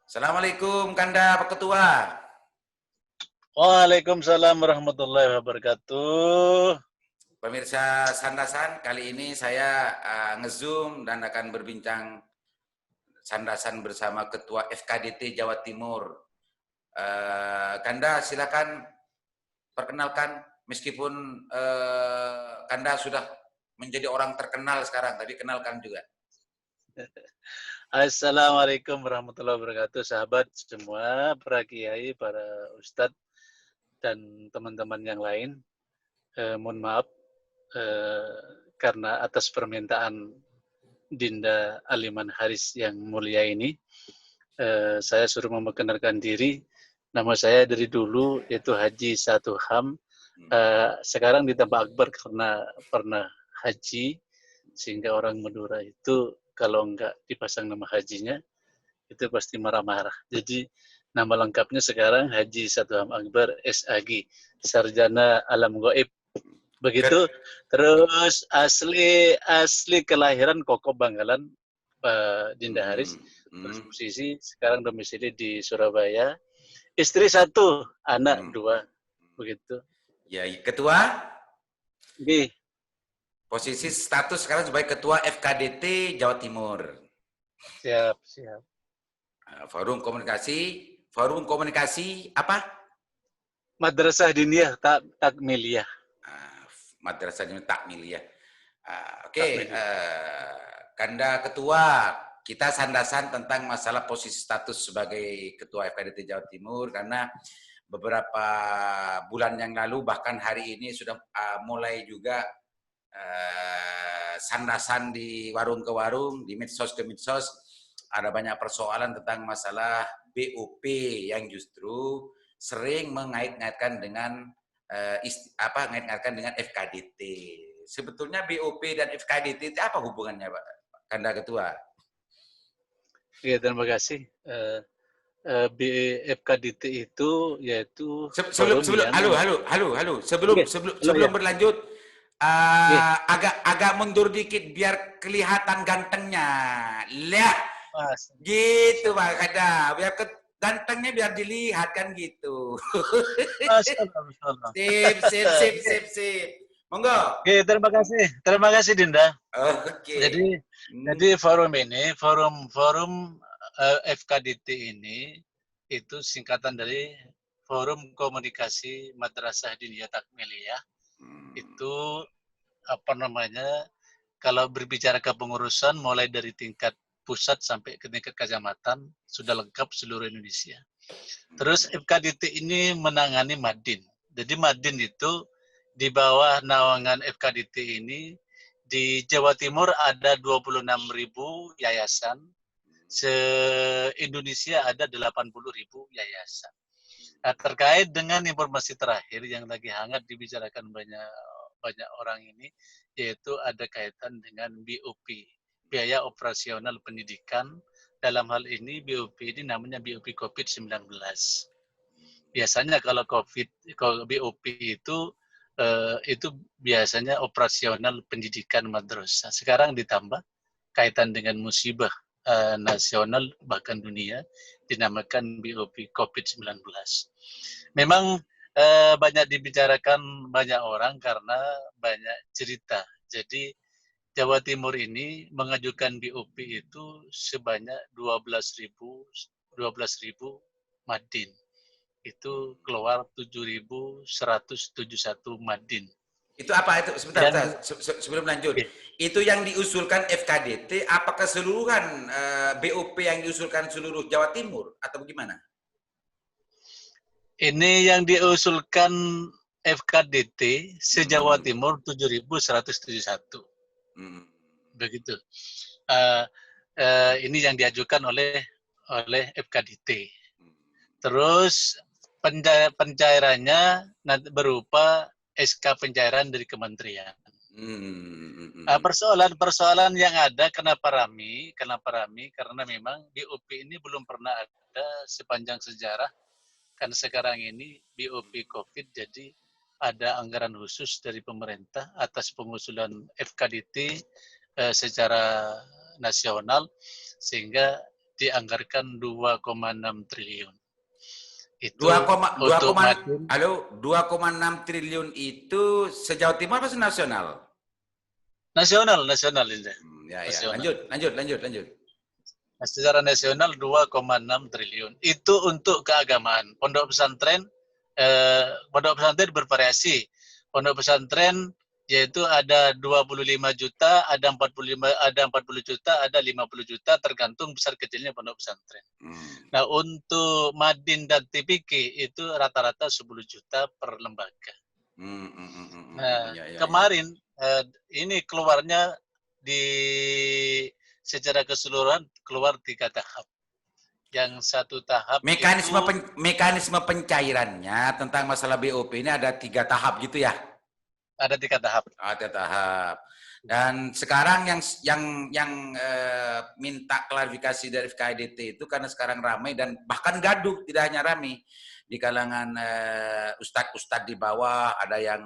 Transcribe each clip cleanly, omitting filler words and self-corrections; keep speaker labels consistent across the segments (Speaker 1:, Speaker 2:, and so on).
Speaker 1: Assalamualaikum Kanda Pak Ketua.
Speaker 2: Waalaikumsalam warahmatullahi wabarakatuh.
Speaker 1: Pemirsa Sandasan, kali ini saya nge-zoom dan akan berbincang Sandasan bersama Ketua FKDT Jawa Timur. Kanda silakan perkenalkan, meskipun Kanda sudah menjadi orang terkenal sekarang, tapi kenalkan juga.
Speaker 2: Assalamualaikum warahmatullahi wabarakatuh, sahabat semua, para kiai, para ustadz, dan teman-teman yang lain. Mohon maaf karena atas permintaan Dinda Aliman Haris yang mulia ini, saya suruh memperkenalkan diri. Nama saya dari dulu yaitu Haji Satu Ham. Sekarang ditambah Akbar karena pernah haji, sehingga orang Madura itu kalau enggak dipasang nama hajinya itu pasti marah-marah. Jadi nama lengkapnya sekarang Haji Satu Ham Akbar SAG, Sarjana Alam Gaib. Begitu. Terus asli kelahiran Koko Bangkalan, Dinda Haris. Terus musisi, sekarang domisili di Surabaya. Istri 1, anak 2. Begitu.
Speaker 1: Ya, Ketua.
Speaker 2: Oke.
Speaker 1: Posisi status sekarang sebagai Ketua FKDT Jawa Timur.
Speaker 2: Siap.
Speaker 1: Forum komunikasi apa?
Speaker 2: Madrasah Diniyah Takmiliyah.
Speaker 1: Madrasah Diniyah Takmiliyah. Oke. Kanda Ketua, kita sandasan tentang masalah posisi status sebagai Ketua FKDT Jawa Timur, karena beberapa bulan yang lalu, bahkan hari ini sudah mulai juga sandasan di warung ke warung, di medsos ke medsos, ada banyak persoalan tentang masalah BOP yang justru sering mengait-ngaitkan dengan ngait-ngaitkan dengan FKDT. Sebetulnya BOP dan FKDT itu apa hubungannya, Pak Kanda Ketua?
Speaker 2: Ya, terima kasih. FKDT itu yaitu
Speaker 1: sebelum berlanjut, agak mundur dikit biar kelihatan gantengnya. Lihat, gitu Pak Kanda, biar gantengnya biar dilihat kan gitu. Sip. Monggo.
Speaker 2: Oke, terima kasih Dinda.
Speaker 1: Oke.
Speaker 2: Jadi forum ini, forum FKDT ini itu singkatan dari Forum Komunikasi Madrasah Diniyah Takmiliyah. Itu kalau berbicara kepengurusan mulai dari tingkat pusat sampai ke tingkat kecamatan sudah lengkap seluruh Indonesia. Terus FKDT ini menangani Madin. Jadi Madin itu di bawah naungan FKDT ini di Jawa Timur ada 26.000 yayasan. Se-Indonesia ada 80.000 yayasan. Nah, terkait dengan informasi terakhir yang lagi hangat dibicarakan banyak orang ini, yaitu ada kaitan dengan BOP, biaya operasional pendidikan. Dalam hal ini BOP ini namanya BOP COVID-19. Biasanya kalau BOP itu biasanya operasional pendidikan madrasah. Sekarang ditambah kaitan dengan musibah nasional bahkan dunia dinamakan BOP COVID-19. Memang banyak dibicarakan banyak orang karena banyak cerita. Jadi Jawa Timur ini mengajukan BOP itu sebanyak 12.000 Madin. Itu keluar 7.171 Madin.
Speaker 1: Itu apa itu? Sebentar. Sebelum lanjut. Itu yang diusulkan FKDT, apa keseluruhan BOP yang diusulkan seluruh Jawa Timur atau bagaimana?
Speaker 2: Ini yang diusulkan FKDT se-Jawa Timur 7.171. Begitu. Ini yang diajukan oleh FKDT. Terus pencairannya berupa SK pencairan dari kementerian. Persoalan yang ada kenapa rame? Karena memang BOP ini belum pernah ada sepanjang sejarah. Kan sekarang ini BOP COVID, jadi ada anggaran khusus dari pemerintah atas pengusulan FKDT secara nasional, sehingga dianggarkan 2,6 triliun. Itu
Speaker 1: 2,6
Speaker 2: untuk Madin.
Speaker 1: halo, 2,6 triliun itu se-Jawa Timur apa nasional?
Speaker 2: Nasional ini.
Speaker 1: Ya,
Speaker 2: Nasional.
Speaker 1: lanjut.
Speaker 2: Nah, secara nasional 2,6 triliun. Itu untuk keagamaan. Pondok pesantren bervariasi. Pondok pesantren yaitu ada 25 juta, ada 40 juta, ada 50 juta tergantung besar kecilnya pondok pesantren. Nah, untuk Madin dan TPK itu rata-rata 10 juta per lembaga. Nah, kemarin ini keluarnya secara keseluruhan keluar 3 tahap. Yang satu tahap
Speaker 1: mekanisme pencairannya tentang masalah BOP ini ada 3 tahap gitu ya?
Speaker 2: Ada 3 tahap.
Speaker 1: Ada tahap. Dan sekarang yang minta klarifikasi dari FKIDT itu karena sekarang ramai dan bahkan gaduh, tidak hanya ramai di kalangan ustadz-ustadz di bawah, ada yang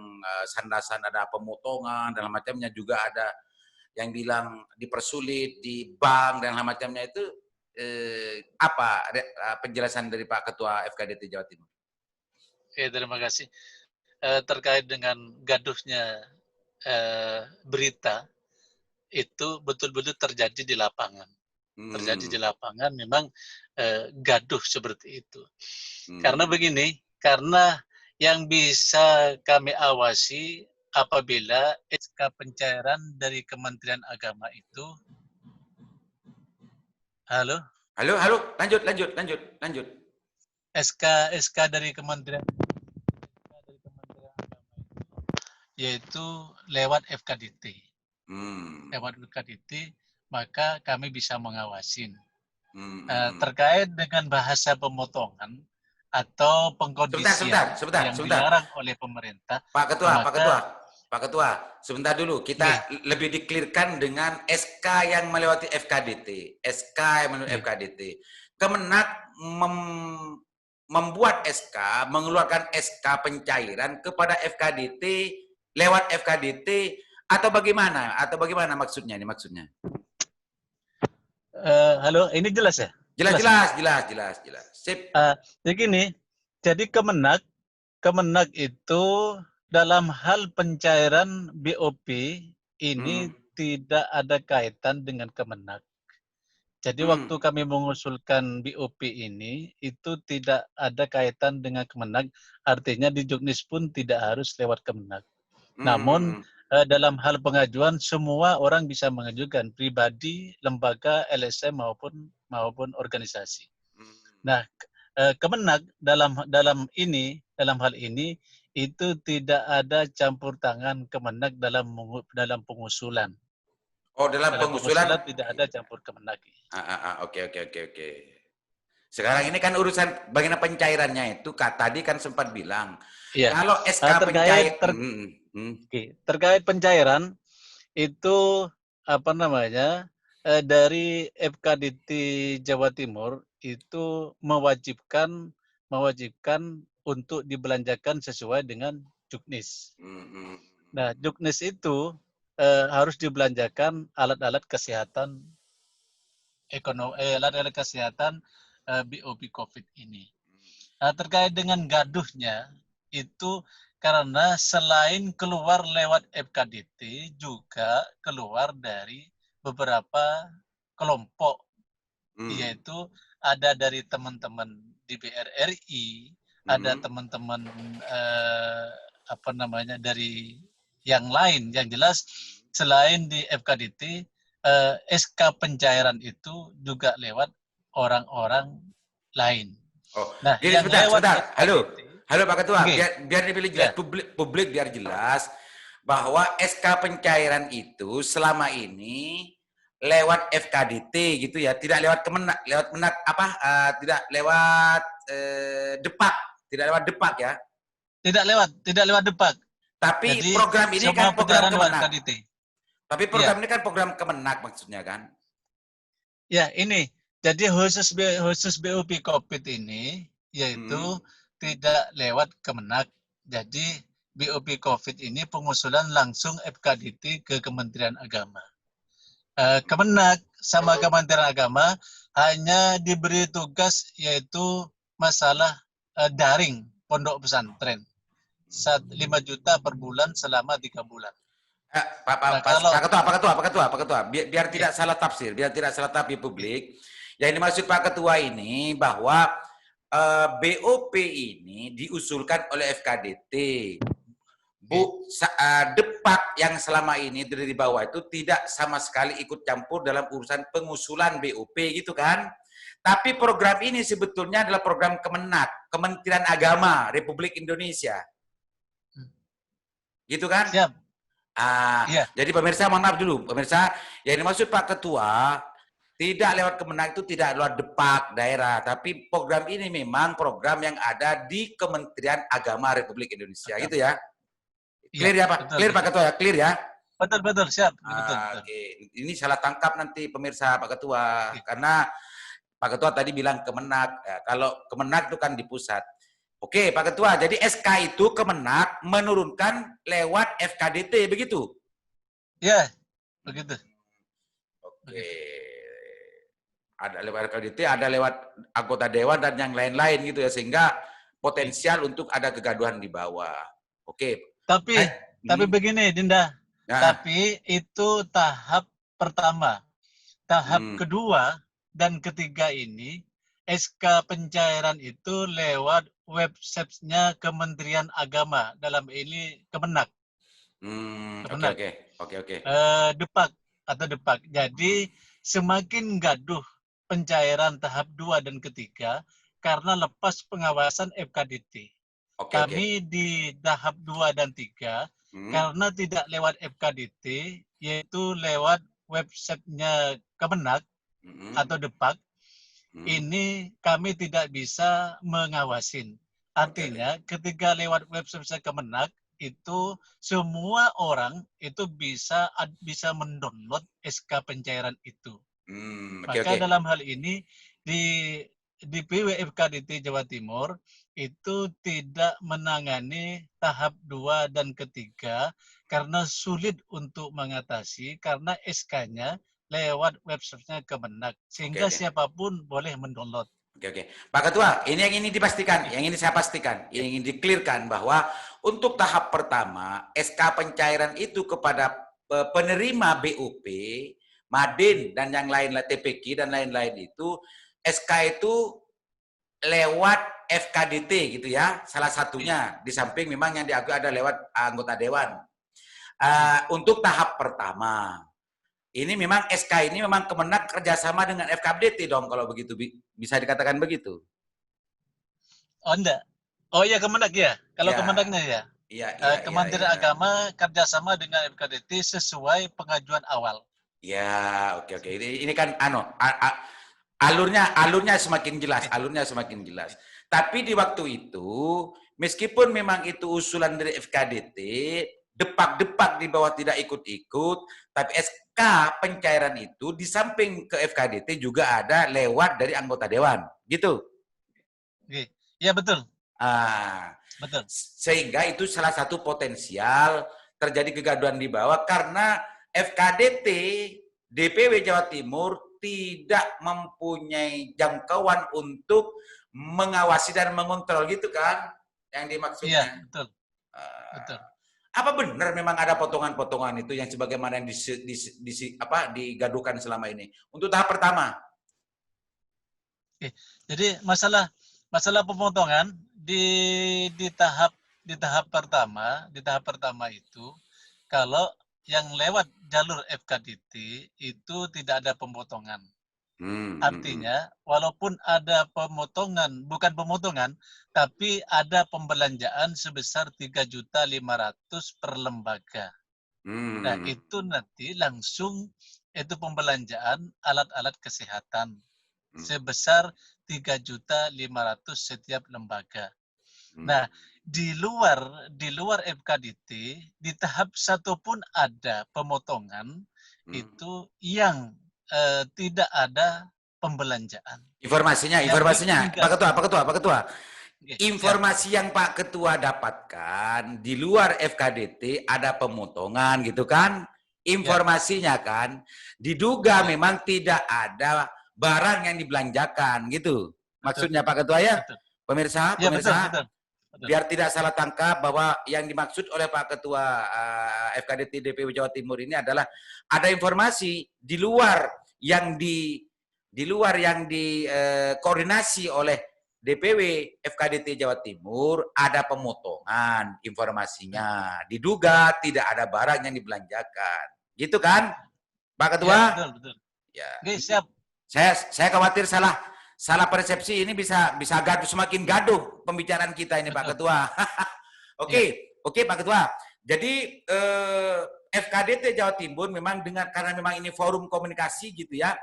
Speaker 1: sandasan, ada pemotongan dan macamnya, juga ada yang bilang dipersulit di bank dan macamnya. Itu apa penjelasan dari Pak Ketua FKIDT Jawa Timur?
Speaker 2: Oke, terima kasih. Terkait dengan gaduhnya berita, itu betul-betul terjadi di lapangan. Terjadi di lapangan memang gaduh seperti itu. Karena begini, karena yang bisa kami awasi apabila SK pencairan dari Kementerian Agama itu. Halo,
Speaker 1: lanjut.
Speaker 2: SK dari Kementerian Agama yaitu lewat FKDT. Lewat FKDT, maka kami bisa mengawasin. Terkait dengan bahasa pemotongan atau pengkondisian yang dilarang oleh pemerintah.
Speaker 1: Pak Ketua, sebentar dulu. Kita lebih diklirkan dengan SK yang melewati FKDT. Kemenak membuat SK, mengeluarkan SK pencairan kepada FKDT lewat FKDT atau bagaimana? Atau bagaimana maksudnya ini maksudnya?
Speaker 2: Halo, ini jelas ya?
Speaker 1: Jelas. Sip.
Speaker 2: Jadi gini, jadi Kemenak itu dalam hal pencairan BOP ini tidak ada kaitan dengan Kemenak. Jadi waktu kami mengusulkan BOP ini itu tidak ada kaitan dengan Kemenak, artinya di Juknis pun tidak harus lewat Kemenak. Namun dalam hal pengajuan semua orang bisa mengajukan, pribadi, lembaga, LSM maupun organisasi. Nah, Kemenak dalam hal ini itu tidak ada campur tangan Kemenak dalam pengusulan.
Speaker 1: Oh, dalam pengusulan
Speaker 2: tidak ada campur Kemenak.
Speaker 1: Oke. Sekarang ini kan urusan bagaimana pencairannya itu, tadi kan sempat bilang.
Speaker 2: Iya.
Speaker 1: Kalau SK
Speaker 2: terkait pencairan itu dari FKDT Jawa Timur itu mewajibkan untuk dibelanjakan sesuai dengan Juknis. Nah, Juknis itu harus dibelanjakan alat-alat kesehatan alat-alat kesehatan BOP COVID ini. Nah, terkait dengan gaduhnya itu karena selain keluar lewat FKDT juga keluar dari beberapa kelompok, yaitu ada dari teman-teman DPR RI, ada teman-teman dari yang lain. Yang jelas selain di FKDT, SK pencairan itu juga lewat orang-orang lain.
Speaker 1: Nah, jadi sebentar. Halo Pak Ketua, biar dipilih jelas, publik biar jelas bahwa SK pencairan itu selama ini lewat FKDT gitu ya, tidak lewat Kemenak, tidak lewat Depak ya.
Speaker 2: Tidak lewat Depak.
Speaker 1: Tapi jadi, program ini kan program Kemenak. Tapi program ini kan program Kemenak maksudnya kan? Ya,
Speaker 2: ini. Jadi khusus BOP COVID ini yaitu tidak lewat Kemenak. Jadi BOP COVID ini pengusulan langsung FKDT ke Kementerian Agama. Kemenak sama Kementerian Agama hanya diberi tugas yaitu masalah daring pondok pesantren. 5 juta per bulan selama 3 bulan. Nah, kalau
Speaker 1: Pak Ketua, biar tidak salah tafsir, biar tidak salah tafsir publik. Yang dimaksud Pak Ketua ini bahwa BOP ini diusulkan oleh FKDT. Depak yang selama ini dari di bawah itu tidak sama sekali ikut campur dalam urusan pengusulan BOP gitu kan. Tapi program ini sebetulnya adalah program Kemenak, Kementerian Agama Republik Indonesia. Gitu kan?
Speaker 2: Siap.
Speaker 1: Iya. Jadi pemirsa, mohon maaf dulu. Pemirsa, yang dimaksud Pak Ketua, tidak lewat Kemenak itu tidak lewat depak daerah. Tapi program ini memang program yang ada di Kementerian Agama Republik Indonesia. Betul. Gitu ya? Clear ya Pak? Betul, clear Pak Ketua ya? Clear ya?
Speaker 2: Betul, siap. Betul.
Speaker 1: Okay. Ini salah tangkap nanti pemirsa Pak Ketua. Karena Pak Ketua tadi bilang Kemenak. Ya, kalau Kemenak itu kan di pusat. Oke, Pak Ketua. Jadi SK itu Kemenak menurunkan lewat FKDT, begitu?
Speaker 2: Ya, begitu.
Speaker 1: Oke. Ada lewat FKDT, ada lewat anggota dewan dan yang lain-lain gitu ya, sehingga potensial untuk ada kegaduhan di bawah. Oke.
Speaker 2: Tapi begini, Dinda. Ya. Tapi itu tahap pertama. Tahap kedua dan ketiga ini SK pencairan itu lewat websitenya Kementerian Agama, dalam ini Kemenak.
Speaker 1: Oke.
Speaker 2: Depak. Jadi semakin gaduh pencairan tahap 2 dan ketiga karena lepas pengawasan FKDT. Kami di tahap 2 dan 3 karena tidak lewat FKDT, yaitu lewat websitenya Kemenak atau Depak. Ini kami tidak bisa mengawasin. Artinya ketika lewat website Kemenak itu semua orang itu bisa mendownload SK pencairan itu. Maka dalam hal ini di PWFKDT Jawa Timur itu tidak menangani tahap 2 dan ketiga karena sulit untuk mengatasi karena SK-nya lewat websitenya Kemenak, sehingga siapapun boleh mendownload.
Speaker 1: Oke. Pak Ketua, ini yang ini dipastikan, yang ini saya pastikan, yang ingin diklirkan bahwa untuk tahap pertama, SK pencairan itu kepada penerima BOP, Madin dan yang lain, TPQ dan lain-lain itu, SK itu lewat FKDT gitu ya, salah satunya, di samping memang yang diakui ada lewat anggota dewan. Untuk tahap pertama. Ini memang SK ini memang Kemenak kerjasama dengan FKDT dong kalau begitu, bisa dikatakan begitu?
Speaker 2: Oh enggak. Oh iya Kemenak ya. Kalau ya. Kemenaknya ya. Iya. Kementerian Agama kerjasama dengan FKDT sesuai pengajuan awal.
Speaker 1: Ya, oke. Ini kan alurnya semakin jelas, Tapi di waktu itu meskipun memang itu usulan dari FKDT, depak-depak di bawah tidak ikut-ikut, tapi SK pencairan itu di samping ke FKDT juga ada lewat dari anggota dewan, gitu.
Speaker 2: Iya betul.
Speaker 1: Betul. Sehingga itu salah satu potensial terjadi kegaduhan di bawah karena FKDT DPW Jawa Timur tidak mempunyai jangkauan untuk mengawasi dan mengontrol, gitu kan yang dimaksudnya.
Speaker 2: Iya betul. Betul.
Speaker 1: Apa benar memang ada potongan-potongan itu yang sebagaimana yang digaduhkan selama ini? Untuk tahap pertama.
Speaker 2: Jadi masalah pemotongan di tahap pertama itu kalau yang lewat jalur FKDT itu tidak ada pemotongan. Artinya walaupun ada pemotongan, bukan pemotongan, tapi ada pembelanjaan sebesar 3.500.000 per lembaga. Nah itu nanti langsung itu pembelanjaan alat-alat kesehatan sebesar 3.500.000 setiap lembaga. Nah di luar FKDT di tahap 1 pun ada pemotongan itu yang tidak ada pembelanjaan.
Speaker 1: Informasinya, Pak Ketua. Informasi yang Pak Ketua dapatkan di luar FKDT ada pemotongan gitu kan? informasinya kan diduga memang tidak ada barang yang dibelanjakan gitu. Maksudnya Pak Ketua ya,
Speaker 2: betul.
Speaker 1: pemirsa,
Speaker 2: Ya, betul, betul.
Speaker 1: biar tidak salah tangkap bahwa yang dimaksud oleh Pak Ketua FKDT DPW Jawa Timur ini adalah ada informasi di luar yang koordinasi oleh DPW FKDT Jawa Timur, ada pemotongan informasinya. Diduga tidak ada barang yang dibelanjakan. Gitu kan, Pak Ketua?
Speaker 2: Ya, betul, betul.
Speaker 1: Ya.
Speaker 2: Oke, siap.
Speaker 1: Saya khawatir salah persepsi ini bisa gaduh, semakin gaduh pembicaraan kita ini, betul. Pak Ketua. Oke, Pak Ketua. Jadi FKDT Jawa Timur memang karena memang ini forum komunikasi gitu ya,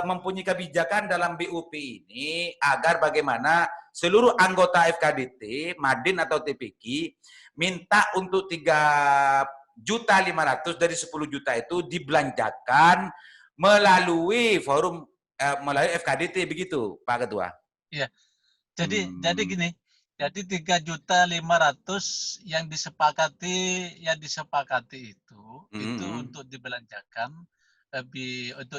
Speaker 1: mempunyai kebijakan dalam BUP ini agar bagaimana seluruh anggota FKDT, Madin atau TPQ minta untuk 3.500.000 dari 10 juta itu dibelanjakan melalui forum melalui FKDT begitu, Pak Ketua.
Speaker 2: Iya. Jadi gini, jadi 3.500.000 yang disepakati itu untuk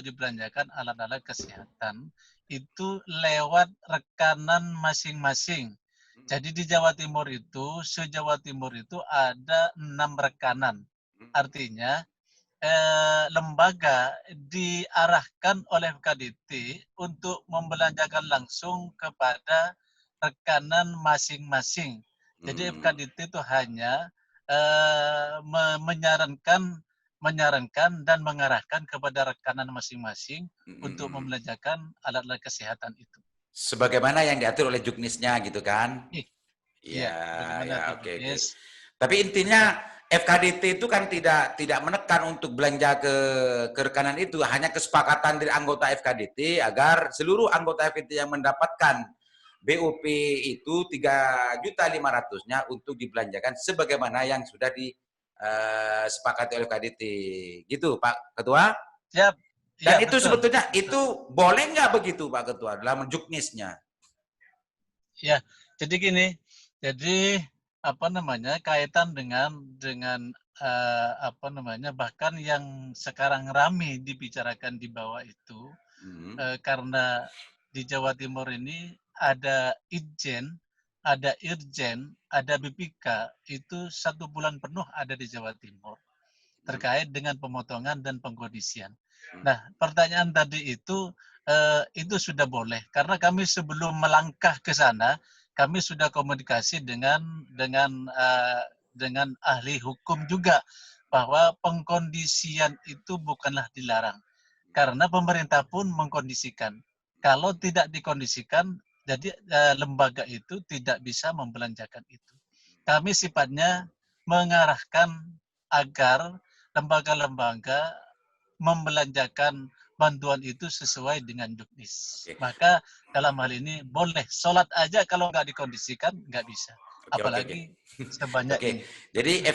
Speaker 2: dibelanjakan alat-alat kesehatan itu lewat rekanan masing-masing. Jadi di Jawa Timur itu, se-Jawa Timur itu ada 6 rekanan. Artinya lembaga diarahkan oleh FKDT untuk membelanjakan langsung kepada rekanan masing-masing. Jadi FKDT itu hanya menyarankan dan mengarahkan kepada rekanan masing-masing untuk membelanjakan alat-alat kesehatan itu.
Speaker 1: Sebagaimana yang diatur oleh juknisnya gitu kan?
Speaker 2: Iya,
Speaker 1: oke. Tapi intinya FKDT itu kan tidak menekan untuk belanja ke rekanan itu, hanya kesepakatan dari anggota FKDT agar seluruh anggota FKDT yang mendapatkan BUP itu 3.500.000-nya untuk dibelanjakan sebagaimana yang sudah disepakati oleh FKDT. Gitu, Pak Ketua?
Speaker 2: Siap.
Speaker 1: Dan ya, itu betul. Sebetulnya itu boleh nggak begitu, Pak Ketua, dalam juknisnya?
Speaker 2: Ya, jadi gini, kaitan dengan bahkan yang sekarang ramai dibicarakan di bawah itu karena di Jawa Timur ini ada Itjen, ada Irjen, ada BPK, itu 1 bulan penuh ada di Jawa Timur terkait dengan pemotongan dan pengkondisian. Nah, pertanyaan tadi itu sudah boleh karena kami sebelum melangkah ke sana kami sudah komunikasi dengan ahli hukum juga bahwa pengkondisian itu bukanlah dilarang karena pemerintah pun mengkondisikan. Kalau tidak dikondisikan, jadi lembaga itu tidak bisa membelanjakan itu. Kami sifatnya mengarahkan agar lembaga-lembaga membelanjakan bantuan itu sesuai dengan juknis. Maka dalam hal ini boleh sholat aja kalau nggak dikondisikan nggak bisa. Apalagi sebanyak ini.
Speaker 1: Jadi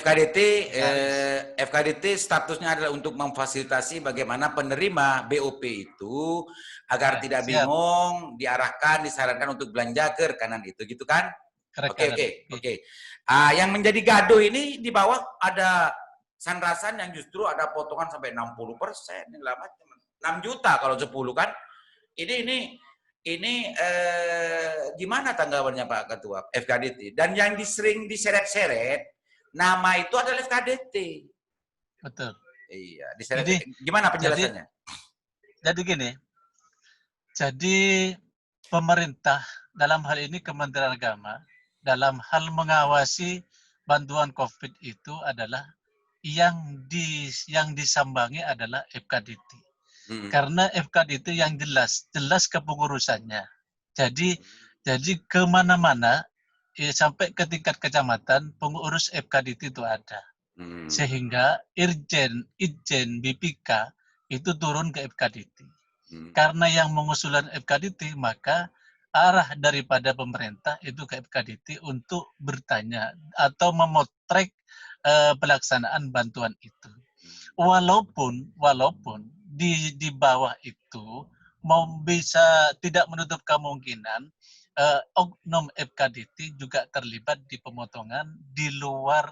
Speaker 1: FKDT statusnya adalah untuk memfasilitasi bagaimana penerima BOP itu agar tidak bingung, diarahkan, disarankan untuk belanja ke rekanan itu, gitu kan? Oke. Yang menjadi gaduh ini di bawah ada sanrasan yang justru ada potongan sampai 60%. Ini lama 6 juta kalau 10 kan. Ini gimana tanggapannya Pak Ketua FKDT? Dan yang sering diseret-seret nama itu adalah FKDT.
Speaker 2: Betul.
Speaker 1: Iya, diseret. Gimana penjelasannya?
Speaker 2: Jadi gini. Jadi pemerintah dalam hal ini Kementerian Agama dalam hal mengawasi bantuan COVID itu adalah yang disambangi adalah FKDT. Karena FKDT yang jelas kepengurusannya. Jadi kemana-mana sampai ke tingkat kecamatan pengurus FKDT itu ada. Sehingga Itjen, BPK itu turun ke FKDT. Karena yang mengusulkan FKDT, maka arah daripada pemerintah itu ke FKDT untuk bertanya atau memotret pelaksanaan bantuan itu. Walaupun di bawah itu bisa tidak menutup kemungkinan oknum FKDT juga terlibat di pemotongan di luar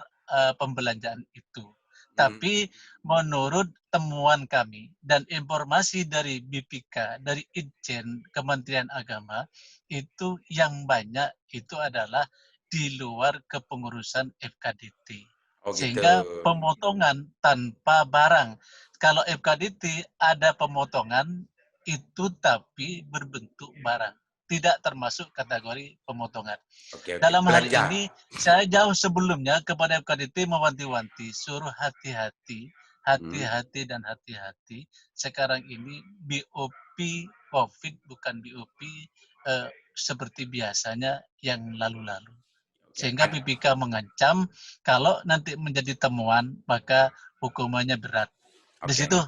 Speaker 2: pembelanjaan itu. Tapi menurut temuan kami dan informasi dari BPK, dari Itjen Kementerian Agama, itu yang banyak itu adalah di luar kepengurusan FKDT.
Speaker 1: Oh gitu.
Speaker 2: Sehingga pemotongan tanpa barang. Kalau FKDT ada pemotongan itu tapi berbentuk barang. Tidak termasuk kategori pemotongan.
Speaker 1: Oke, oke.
Speaker 2: Dalam hal
Speaker 1: Belanja.
Speaker 2: ini, saya jauh sebelumnya kepada FKDT mewanti-wanti, suruh hati-hati, hati-hati dan hati-hati. Sekarang ini BOP COVID bukan BOP seperti biasanya yang lalu-lalu.
Speaker 1: Oke.
Speaker 2: Sehingga BPK mengancam kalau nanti menjadi temuan maka hukumannya berat. Di
Speaker 1: Oke.
Speaker 2: situ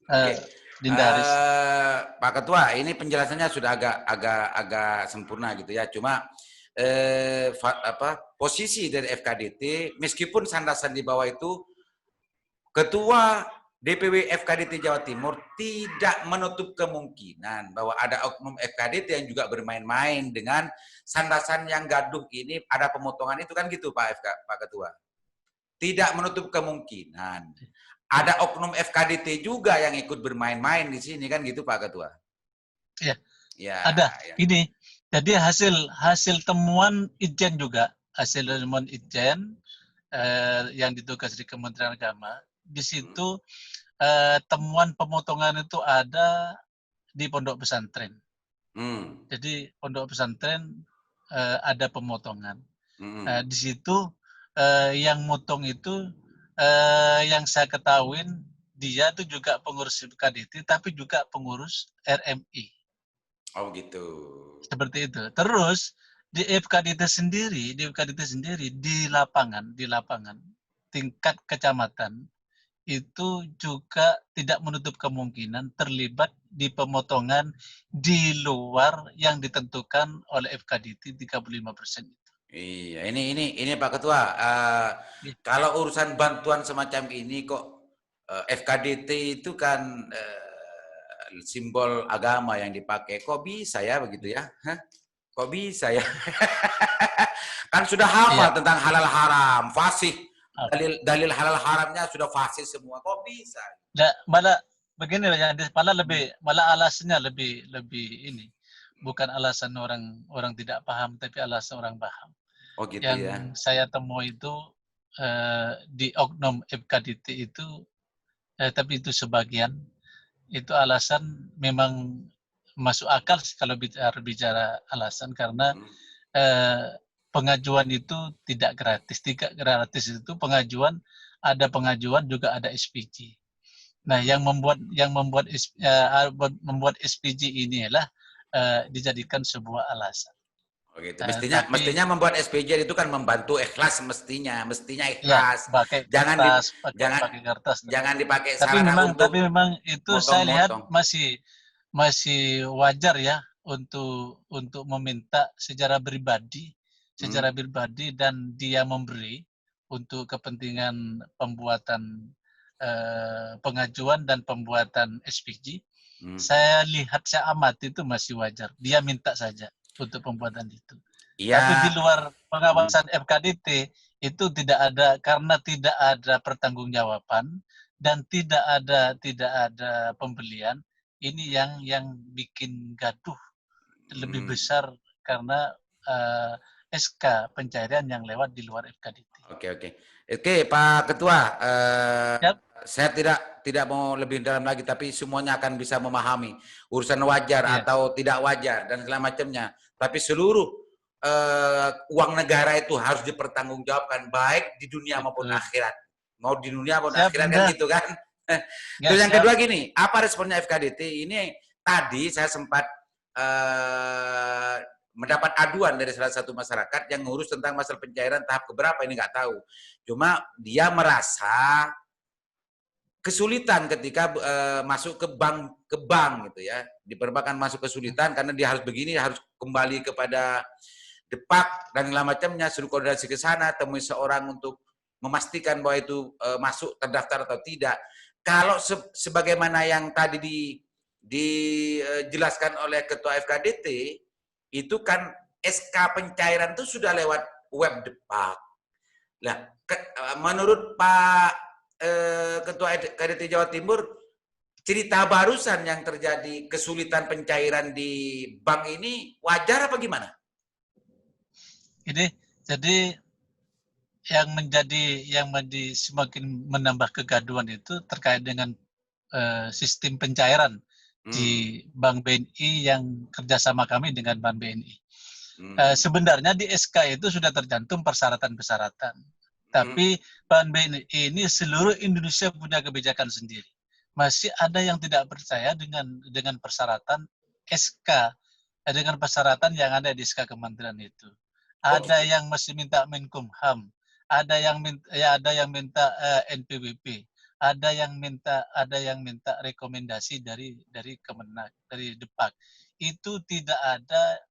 Speaker 1: Oke.
Speaker 2: Dinda Haris.
Speaker 1: Pak Ketua, ini penjelasannya sudah agak sempurna gitu ya. Cuma posisi dari FKDT, meskipun sandasan di bawah itu, Ketua DPW FKDT Jawa Timur tidak menutup kemungkinan bahwa ada oknum FKDT yang juga bermain-main dengan sandasan yang gaduh ini, ada pemotongan itu kan gitu Pak Ketua. Tidak menutup kemungkinan ada oknum FKDT juga yang ikut bermain-main di sini kan gitu Pak Ketua.
Speaker 2: Ya,
Speaker 1: Ya,
Speaker 2: ada.
Speaker 1: ya.
Speaker 2: Ini jadi hasil temuan Itjen juga, hasil temuan Itjen yang ditugas di Kementerian Agama. Di situ temuan pemotongan itu ada di pondok pesantren. Jadi pondok pesantren ada pemotongan. Di situ yang motong itu yang saya ketahui dia itu juga pengurus KDT tapi juga pengurus RMI.
Speaker 1: Oh gitu.
Speaker 2: Seperti itu. Terus di FKDT sendiri di lapangan tingkat kecamatan itu juga tidak menutup kemungkinan terlibat di pemotongan di luar yang ditentukan oleh FKDT 35% itu.
Speaker 1: Iya, ini Pak Ketua. Kalau urusan bantuan semacam ini kok FKDT itu kan simbol agama yang dipakai. Kok bisa ya begitu ya? Hah? Kok bisa ya? Kan sudah hafal
Speaker 2: Iya.
Speaker 1: tentang halal haram, fasih. Dalil halal haramnya sudah fasih semua. Kok bisa?
Speaker 2: Malah begini malah alasannya lebih ini. Bukan alasan orang tidak paham tapi alasan orang paham.
Speaker 1: Oh gitu
Speaker 2: Yang
Speaker 1: ya.
Speaker 2: saya temui itu di oknum FKDT itu tapi itu sebagian itu alasan memang masuk akal kalau bicara alasan karena pengajuan itu tidak gratis. Tidak gratis itu ada pengajuan juga ada SPG. Nah, yang membuat SPG inilah dijadikan sebuah alasan.
Speaker 1: Oh gitu.
Speaker 2: Tapi
Speaker 1: Mestinya membuat SPJ itu kan membantu ikhlas mestinya
Speaker 2: ya
Speaker 1: ikhlas.
Speaker 2: pakai
Speaker 1: Jangan di,
Speaker 2: kertas,
Speaker 1: jangan
Speaker 2: pakai kertas.
Speaker 1: jangan dipakai
Speaker 2: Tapi
Speaker 1: sarana
Speaker 2: tapi
Speaker 1: untuk
Speaker 2: memang itu saya lihat
Speaker 1: motong-motong.
Speaker 2: masih wajar ya untuk meminta secara pribadi dan dia memberi untuk kepentingan pembuatan pengajuan dan pembuatan SPG. Saya lihat saya amati itu masih wajar. Dia minta saja untuk pembuatan itu. Tapi di
Speaker 1: Iya.
Speaker 2: luar pengawasan FKDT itu tidak ada karena tidak ada pertanggungjawaban dan tidak ada pembelian. Ini yang bikin gaduh lebih besar karena SK pencairan yang lewat di luar FKDT.
Speaker 1: Oke, Pak Ketua.
Speaker 2: Yep.
Speaker 1: Saya tidak mau lebih dalam lagi, tapi semuanya akan bisa memahami urusan wajar atau tidak wajar dan segala macamnya. Tapi seluruh uang negara itu harus dipertanggungjawabkan baik di dunia maupun akhirat. Mau di dunia maupun akhirat kan gitu kan. Terus yang kedua gini, apa responnya FKDT? Ini tadi saya sempat mendapat aduan dari salah satu masyarakat yang ngurus tentang masalah pencairan tahap keberapa ini nggak tahu. Cuma dia merasa kesulitan ketika masuk ke bank gitu ya. Di perbankan masuk kesulitan karena dia harus begini, harus kembali kepada depak dan segala macamnya, suruh koordinasi ke sana, temui seorang untuk memastikan bahwa itu masuk terdaftar atau tidak. Kalau sebagaimana yang tadi dijelaskan oleh Ketua FKDT, itu kan SK pencairan itu sudah lewat web depak. Nah, menurut Pak Ketua KDT Jawa Timur, cerita barusan yang terjadi kesulitan pencairan di bank ini wajar apa gimana?
Speaker 2: Ini jadi yang menjadi semakin menambah kegaduhan itu terkait dengan sistem pencairan di Bank BNI yang kerjasama kami dengan Bank BNI. Sebenarnya di SK itu sudah tercantum persyaratan-persyaratan. Tapi Bank BNI ini seluruh Indonesia punya kebijakan sendiri. Masih ada yang tidak percaya dengan persyaratan SK, dengan persyaratan yang ada di SK Kementerian itu. Ada yang masih minta Menkumham, ada yang minta NPWP, ada yang minta rekomendasi dari Kemenak, dari Depak. Itu tidak ada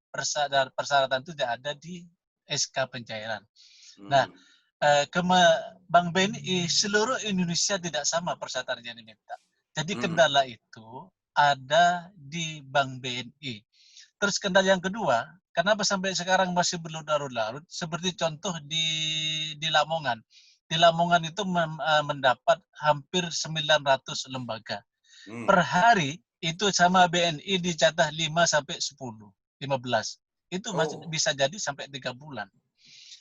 Speaker 2: persyaratan itu tidak ada di SK pencairan. Nah, Bank BNI seluruh Indonesia tidak sama persyaratan yang diminta. Jadi kendala itu ada di Bank BNI. Terus kendala yang kedua, kenapa sampai sekarang masih berlarut-larut? Seperti contoh di Lamongan. Di Lamongan itu mendapat hampir 900 lembaga. Per hari itu sama BNI dicatat 5 sampai 10, 15. Itu masih bisa jadi sampai 3 bulan.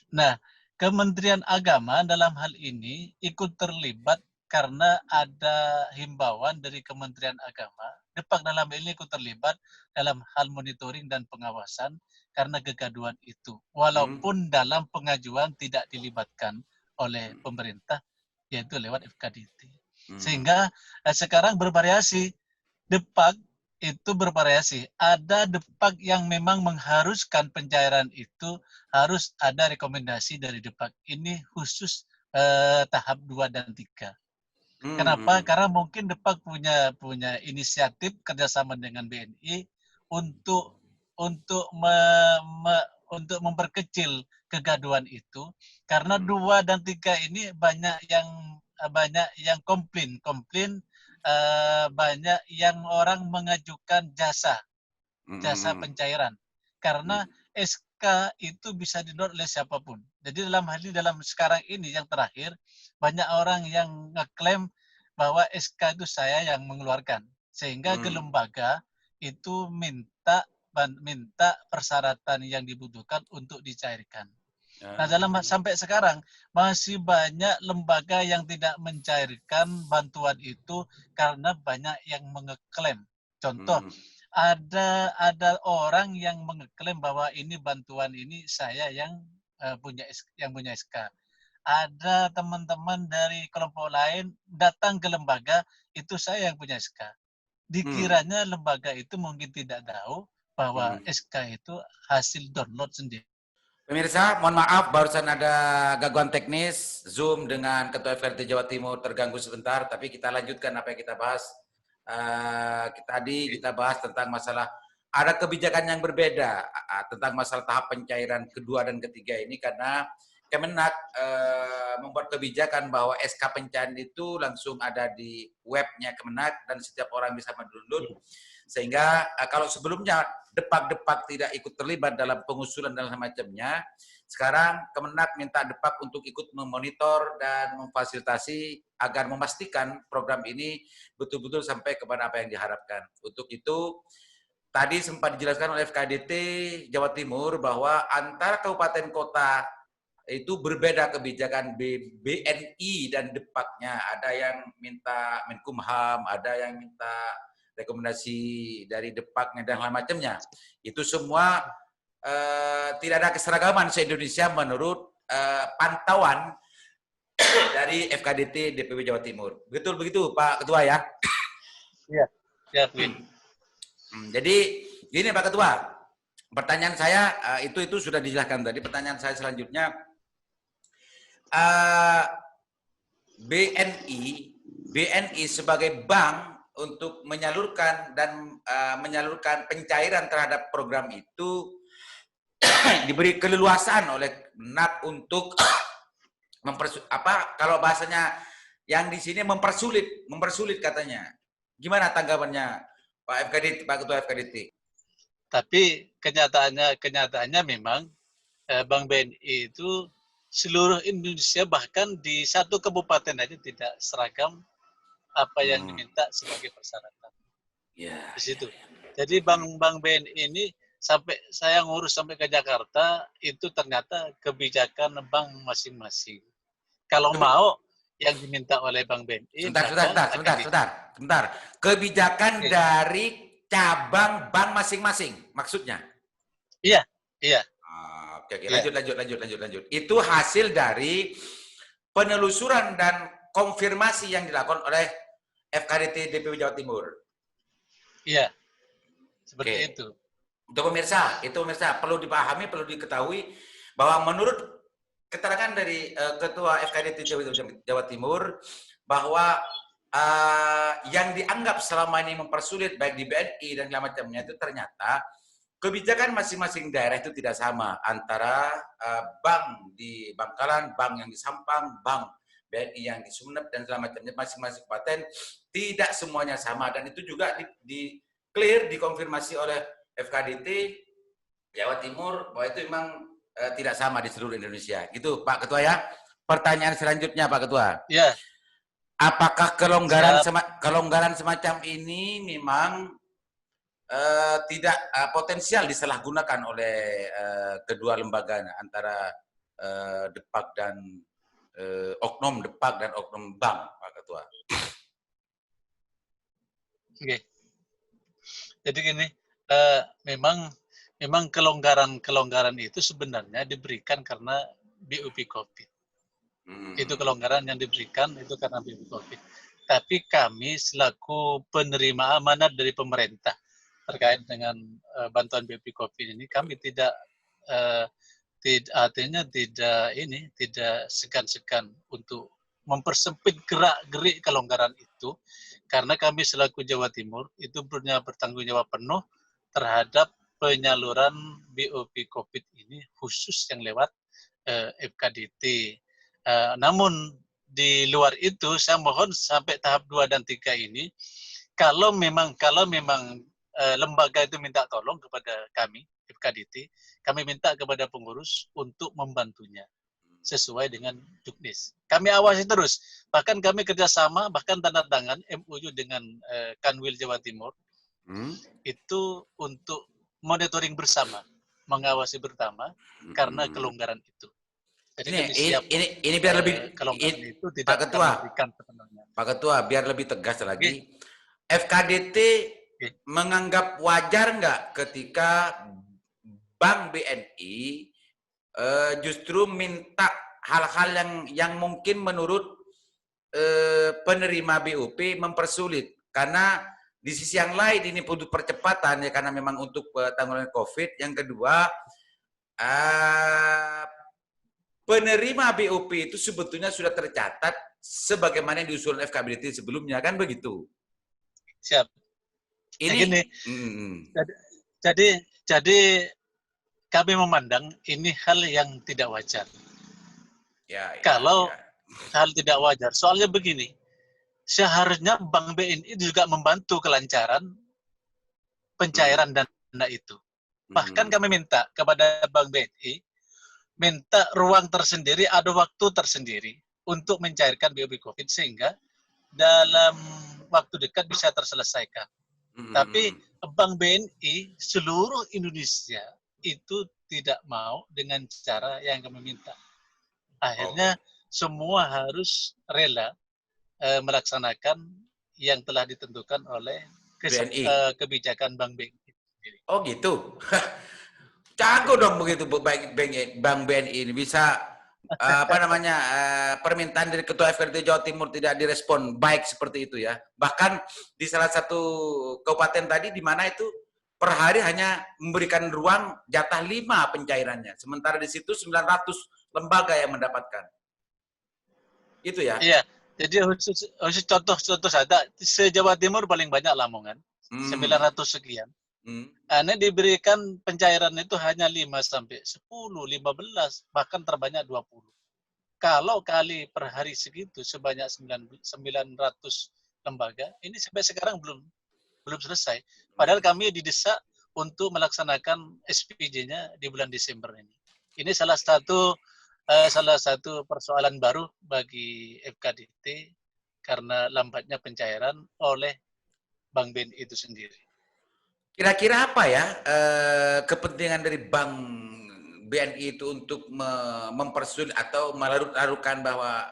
Speaker 2: Nah, Kementerian Agama dalam hal ini ikut terlibat karena ada himbauan dari Kementerian Agama. Depak dalam hal ini ikut terlibat dalam hal monitoring dan pengawasan karena kegaduhan itu. Walaupun dalam pengajuan tidak dilibatkan oleh pemerintah, yaitu lewat FKDT. Sehingga sekarang bervariasi. Depak itu bervariasi. Ada Depak yang memang mengharuskan pencairan itu harus ada rekomendasi dari Depak. Ini khusus tahap 2 dan 3. Kenapa? Karena mungkin Depak punya inisiatif kerjasama dengan BNI untuk memperkecil kegaduhan itu. Karena 2 dan 3 ini banyak yang komplain, banyak yang orang mengajukan jasa pencairan karena SK itu bisa di-download oleh siapapun. Jadi dalam sekarang ini yang terakhir banyak orang yang ngeklaim bahwa SK itu saya yang mengeluarkan sehingga ke lembaga itu minta persyaratan yang dibutuhkan untuk dicairkan. Nah, sampai sekarang masih banyak lembaga yang tidak mencairkan bantuan itu karena banyak yang mengeklaim. Contoh, ada orang yang mengeklaim bahwa ini bantuan ini saya yang punya SK. Ada teman-teman dari kelompok lain datang ke lembaga, itu saya yang punya SK. Dikiranya lembaga itu mungkin tidak tahu bahwa SK itu hasil download sendiri.
Speaker 1: Pemirsa, mohon maaf barusan ada gangguan teknis, Zoom dengan Ketua FRT Jawa Timur terganggu sebentar, tapi kita lanjutkan apa yang kita bahas. Tadi kita bahas tentang masalah ada kebijakan yang berbeda tentang masalah tahap pencairan kedua dan ketiga ini karena Kemenak membuat kebijakan bahwa SK pencairan itu langsung ada di webnya Kemenak dan setiap orang bisa mendownload. Sehingga kalau sebelumnya Depak tidak ikut terlibat dalam pengusulan dan semacamnya, sekarang Kemenak minta Depak untuk ikut memonitor dan memfasilitasi agar memastikan program ini betul-betul sampai kepada apa yang diharapkan. Untuk itu, tadi sempat dijelaskan oleh FKDT Jawa Timur bahwa antara kabupaten kota itu berbeda kebijakan BNI dan Depaknya. Ada yang minta Menkumham, ada yang minta rekomendasi dari Depaknya dan lain macamnya. Itu semua tidak ada keseragaman se-Indonesia menurut pantauan dari FKDT DPW Jawa Timur. Betul begitu Pak Ketua ya?
Speaker 2: Iya. Ya,
Speaker 1: Jadi gini Pak Ketua, pertanyaan saya itu sudah dijelaskan tadi. Pertanyaan saya selanjutnya, BNI sebagai bank untuk menyalurkan pencairan terhadap program itu diberi keleluasaan oleh NAK untuk kalau bahasanya yang di sini mempersulit katanya. Gimana tanggapannya Pak FKDT, Pak Ketua FKDT?
Speaker 2: Tapi kenyataannya memang Bank BNI itu seluruh Indonesia, bahkan di satu kabupaten aja tidak seragam apa yang diminta sebagai persyaratan.
Speaker 1: Ya,
Speaker 2: Di
Speaker 1: ya,
Speaker 2: situ.
Speaker 1: ya.
Speaker 2: Jadi Bank BNI ini sampai saya ngurus sampai ke Jakarta, itu ternyata kebijakan bank masing-masing. Kalau mau yang diminta oleh Bank BNI, maka akan
Speaker 1: Sebentar. Kebijakan
Speaker 2: Oke.
Speaker 1: dari cabang bank masing-masing, maksudnya?
Speaker 2: Iya, iya,
Speaker 1: Oke,
Speaker 2: iya,
Speaker 1: lanjut. Itu hasil dari penelusuran dan konfirmasi yang dilakukan oleh FKDT DPW Jawa Timur.
Speaker 2: iya, seperti
Speaker 1: Oke.
Speaker 2: itu.
Speaker 1: Untuk pemirsa, itu pemirsa perlu dipahami, perlu diketahui bahwa menurut keterangan dari Ketua FKDT Jawa Timur bahwa yang dianggap selama ini mempersulit baik di BNI dan segala macamnya itu ternyata kebijakan masing-masing daerah itu tidak sama antara bank di Bangkalan, bank yang di Sampang, bank BNI yang di Sumeneb dan segala macamnya masing-masing kabupaten tidak semuanya sama dan itu juga di clear dikonfirmasi oleh FKDT Jawa Timur bahwa itu memang tidak sama di seluruh Indonesia. Gitu Pak Ketua ya. Pertanyaan selanjutnya Pak Ketua.
Speaker 2: Ya,
Speaker 1: Apakah
Speaker 2: siap.
Speaker 1: kelonggaran semacam ini memang tidak potensial disalahgunakan oleh kedua lembaga antara Depak dan oknum Depak dan oknum bank Pak Ketua?
Speaker 2: Oke. Jadi gini, memang kelonggaran itu sebenarnya diberikan karena BUP COVID. Itu kelonggaran yang diberikan itu karena BUP COVID. Tapi kami selaku penerima amanat dari pemerintah terkait dengan bantuan BUP COVID ini, kami tidak artinya tidak segan-segan untuk mempersempit gerak-gerik kelonggaran itu, karena kami selaku Jawa Timur itu punya bertanggung jawab penuh terhadap penyaluran BOP COVID ini khusus yang lewat FKDT. Namun di luar itu saya mohon sampai tahap 2 dan 3 ini, kalau memang lembaga itu minta tolong kepada kami FKDT, kami minta kepada pengurus untuk membantunya sesuai dengan Juknis. Kami awasi terus, bahkan kami kerjasama, bahkan tanda tangan MOU dengan Kanwil Jawa Timur, itu untuk monitoring bersama, mengawasi bersama, karena kelonggaran itu. Jadi kami siap.
Speaker 1: Ini biar lebih,
Speaker 2: kelonggaran itu
Speaker 1: Pak
Speaker 2: tidak
Speaker 1: Ketua,
Speaker 2: kami berikan sepenuhnya.
Speaker 1: Pak Ketua, biar lebih tegas lagi,
Speaker 2: Oke.
Speaker 1: FKDT menganggap wajar nggak ketika Bank BNI justru minta hal-hal yang mungkin menurut penerima BUP mempersulit, karena di sisi yang lain ini butuh percepatan ya, karena memang untuk tanggulangan COVID. Yang kedua, penerima BUP itu sebetulnya sudah tercatat sebagaimana yang diusulkan FKBDT sebelumnya, kan begitu?
Speaker 2: Siap.
Speaker 1: Ini
Speaker 2: gini, jadi kami memandang ini hal yang tidak wajar. Kalau hal tidak wajar, soalnya begini, seharusnya Bank BNI juga membantu kelancaran pencairan dana itu. Bahkan kami minta kepada Bank BNI, minta ruang tersendiri, ada waktu tersendiri untuk mencairkan BOP COVID sehingga dalam waktu dekat bisa terselesaikan. Tapi Bank BNI seluruh Indonesia itu tidak mau dengan cara yang kami minta. Akhirnya semua harus rela melaksanakan yang telah ditentukan oleh kebijakan Bank BNI.
Speaker 1: Oh gitu. Jago dong begitu Bank BNI ini bisa permintaan dari Ketua FKDT Jawa Timur tidak direspon baik seperti itu ya. Bahkan di salah satu kabupaten tadi di mana itu per hari hanya memberikan ruang jatah 5 pencairannya. Sementara di situ 900 lembaga yang mendapatkan. Itu ya?
Speaker 2: Iya, jadi khusus contoh saja, se-Jawa Timur paling banyak Lamongan, 900 sekian. Ini diberikan pencairan itu hanya 5 sampai 10, 15, bahkan terbanyak 20. Kalau kali per hari segitu sebanyak 900 lembaga, ini sampai sekarang belum selesai. Padahal kami didesak untuk melaksanakan SPJ-nya di bulan Desember ini. Ini salah satu salah satu persoalan baru bagi FKDT karena lambatnya pencairan oleh Bank BNI itu sendiri.
Speaker 1: Kira-kira apa ya kepentingan dari Bank BNI itu untuk mempersulit atau melarut-larutkan bahwa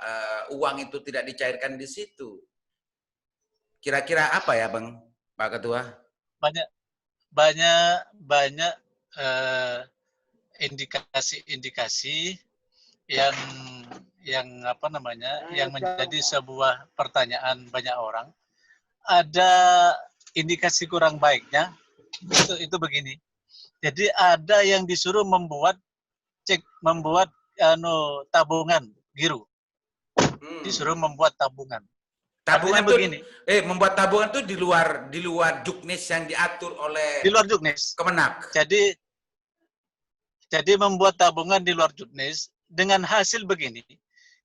Speaker 1: uang itu tidak dicairkan di situ? Kira-kira apa ya, Bang, Pak Ketua?
Speaker 2: Banyak banyak banyak indikasi-indikasi yang apa namanya yang menjadi sebuah pertanyaan banyak orang. Ada indikasi kurang baiknya itu begini. Jadi ada yang disuruh membuat tabungan giru. Disuruh membuat tabungan.
Speaker 1: Tabungan
Speaker 2: Artinya
Speaker 1: tuh
Speaker 2: begini.
Speaker 1: membuat tabungan tuh di luar juknis yang diatur oleh
Speaker 2: Di luar juknis.
Speaker 1: Kemenak.
Speaker 2: Jadi membuat tabungan di luar juknis dengan hasil begini.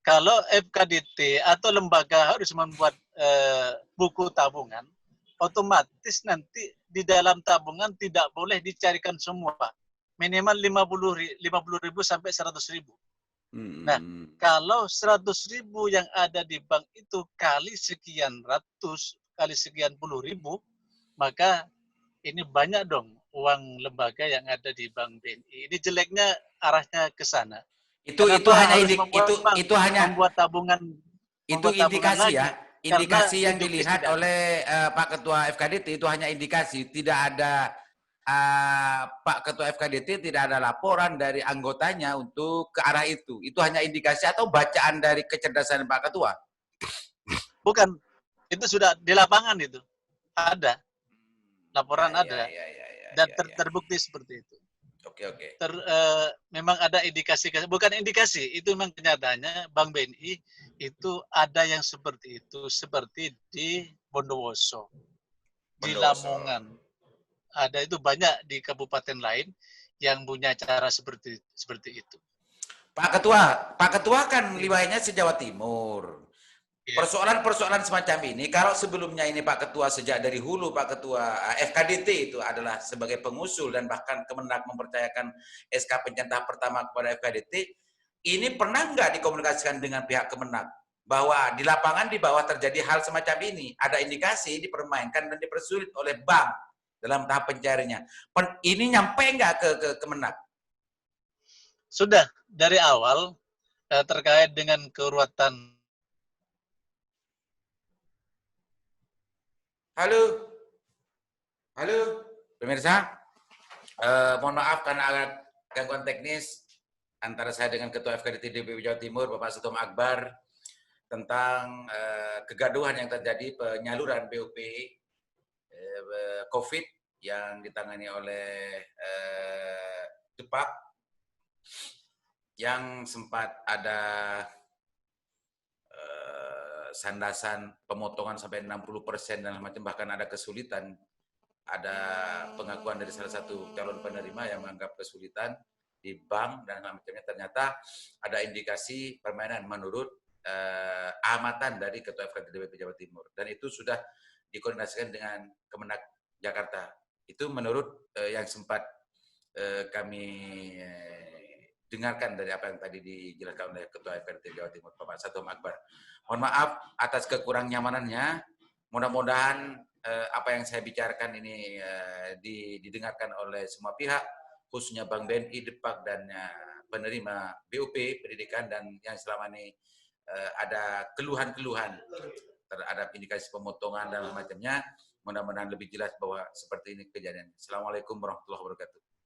Speaker 2: Kalau FKDT atau lembaga harus membuat buku tabungan, otomatis nanti di dalam tabungan tidak boleh dicarikan semua. Minimal 50.000 sampai 100.000. Nah, kalau 100.000 yang ada di bank itu kali sekian ratus, kali sekian puluh ribu, maka ini banyak dong uang lembaga yang ada di Bank BNI. Ini jeleknya arahnya ke sana.
Speaker 1: Itu
Speaker 2: Kenapa
Speaker 1: hanya
Speaker 2: harus membuat bank, membuat tabungan,
Speaker 1: itu indikasi ya,
Speaker 2: lagi?
Speaker 1: indikasi
Speaker 2: Karena
Speaker 1: yang dilihat oleh Pak Ketua FKDT itu hanya indikasi, tidak ada Pak Ketua FKDT tidak ada laporan dari anggotanya untuk ke arah itu. Itu hanya indikasi atau bacaan dari kecerdasan Pak Ketua?
Speaker 2: Bukan, itu sudah di lapangan itu. Ada. Laporan ada. Dan terbukti seperti itu.
Speaker 1: Oke.
Speaker 2: Memang ada indikasi, bukan indikasi, itu memang kenyataannya Bank BNI itu ada yang seperti itu, seperti di Bondowoso, di Lamongan. Ada itu banyak di kabupaten lain yang punya cara seperti itu.
Speaker 1: Pak Ketua kan wilayahnya se-Jawa Timur. Persoalan-persoalan semacam ini, kalau sebelumnya ini Pak Ketua sejak dari hulu, Pak Ketua FKDT itu adalah sebagai pengusul dan bahkan Kemenak mempercayakan SK penyantah pertama kepada FKDT, ini pernah nggak dikomunikasikan dengan pihak Kemenak bahwa di lapangan di bawah terjadi hal semacam ini, ada indikasi dipermainkan dan dipersulit oleh bank dalam tahap pencariannya. Ini nyampe nggak ke Kemenak?
Speaker 2: Sudah dari awal terkait dengan keruwetan.
Speaker 1: Halo, pemirsa. Mohon maaf karena ada gangguan teknis antara saya dengan Ketua FKDT DPP Jawa Timur, Bapak Setom Akbar, tentang kegaduhan yang terjadi penyaluran BOP COVID yang ditangani oleh Depak, yang sempat ada sandasan pemotongan sampai 60% dan macam, bahkan ada kesulitan. Ada pengakuan dari salah satu calon penerima yang menganggap kesulitan di bank dan macamnya, ternyata ada indikasi permainan menurut amatan dari Ketua FKDT DPP Jawa Timur, dan itu sudah dikoordinasikan dengan Kemenak Jakarta. Itu menurut yang sempat kami dengarkan dari apa yang tadi dijelaskan oleh Ketua FKDT Jawa Timur, Bapak Setom Akbar. Mohon maaf atas kekurang nyamanannya. Mudah-mudahan apa yang saya bicarakan ini didengarkan oleh semua pihak, khususnya Bank BNI, Depak, dan penerima BOP pendidikan, dan yang selama ini ada keluhan-keluhan terhadap indikasi pemotongan dan macamnya. Mudah-mudahan lebih jelas bahwa seperti ini kejadian. Assalamualaikum warahmatullahi wabarakatuh.